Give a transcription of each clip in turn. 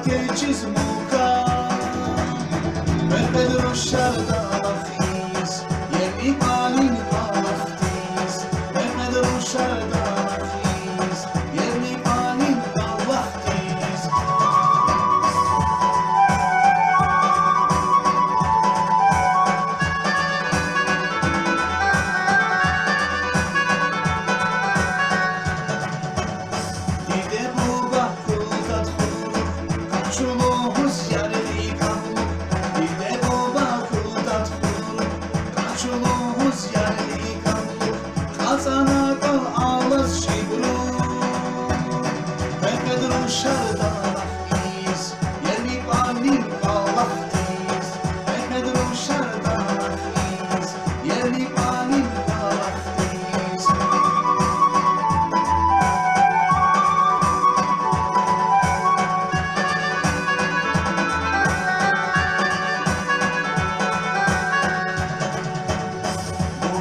تجز موكا بفدر الشرد رخيص يبي قالين طلختيس بفدر الشرد رخيص يبي قالين طلختيس Dide buba kultat huruk kaçuluğuz yerli kahluk Dide buba kultat huruk kaçuluğuz yerli kahluk Kazana kal ağız şibruk Befedrun şerda rahis yerli qalim qalaqtiz Befedrun şerda rahis yerli qalim qalaqtiz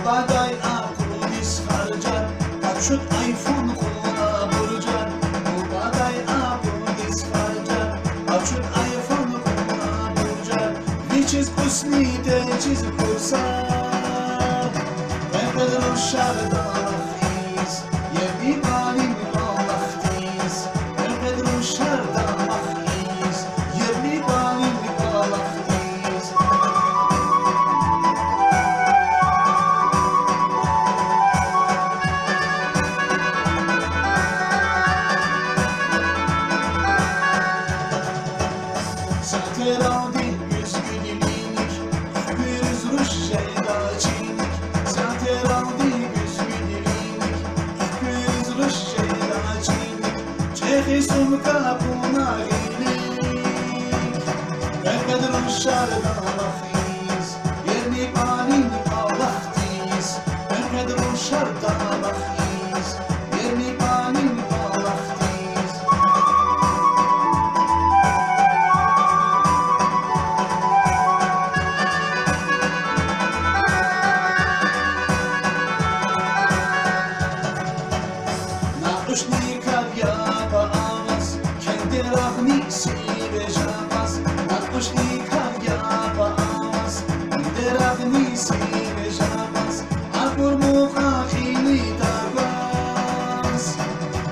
Baday aprudis harcar Açık iPhone kula vurcar Baday aprudis harcar Açık iPhone kula vurcar Viçiz kusni teçiz kursar Befedrun şerda rahis Yebi qalim qalaqtiz Befedrun şerda rahis Yebi qalim qalaqtiz Sateraldi güzgünlük Gürüz ruş şeydaçilik Sateraldi güzgünlük Gürüz ruş şeydaçilik Çehi sumka punagilik Befedrun şerda rahis Yerni qalim qalaqtiz Befedrun şerda rahis Yerni qalim qalaqtiz Nakışni karya bağımız Kendi rahnisi becamaz Nakışni karya bağımız Kendi rahnisi becamaz Alkur muqaqini darbaz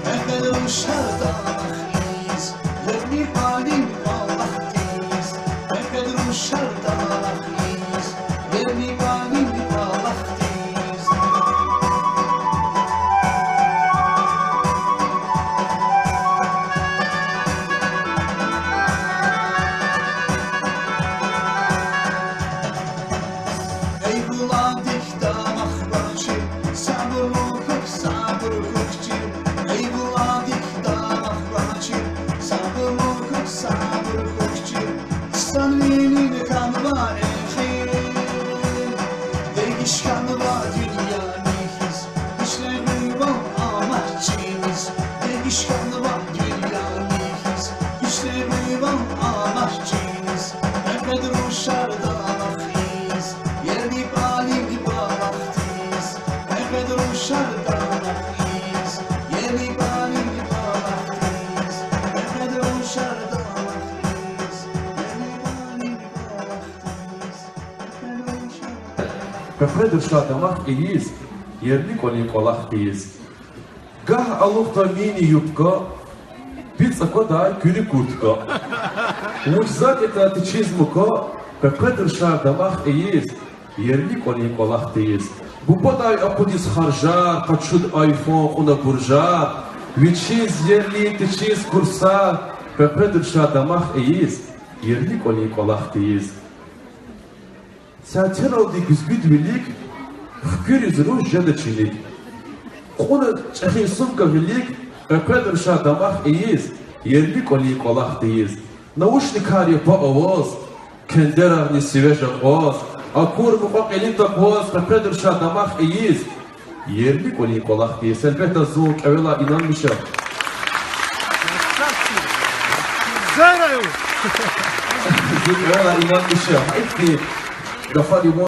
Befedrun şerda rahis Yerni qalim qalaqtiz Befedrun şerda rahis Yerni qalim qalaqtiz Ey buladik damaq başı Sabır hukuk sabır hukukçu Ey buladik damaq başı Sabır hukuk sabır hukukçu Sanvinin kanva ehir Değiş kanva dünya nihiz İşte gıyval amaççıyız Değiş kanva dünya nihiz İşte gıyval amaççıyız Befedrun şerda rahis Yerni qalim qalaqtiz Befedrun şerda rahis Yerni qalim qalaqtiz Befedrun şerda rahis Yerni qalim qalaqtiz Befedrun şerda Befedrun şerda iyiz, yerli qalim qalaqtiz Gah aluqta mini yupka Bitsa da günü kurtka Mucizat etatı çizmuka Befedrun şerda iyiz, yerli qalim qalaqtiz Bu baday apudis harjar, kaçud iPhone ona burjar Viçiz yerli teçiz kursar Befedrun şerda iyiz, yerli qalim qalaqtiz Sater aldı güzgüdvilik Fkür ruş jadaçilik Konu çehi sumka vilik Befedrun şerda iyiz, yerli qalim qalaqtiz Naушникари по овоз Кендерарни сивеша qoz Akur muqaqilin taqoz Befedrun şerda iyiz, yerli qalim qalaqtiz Elbette zoq evvela inanmışım Zarayu! Evvela inanmışım Hepsi Gafari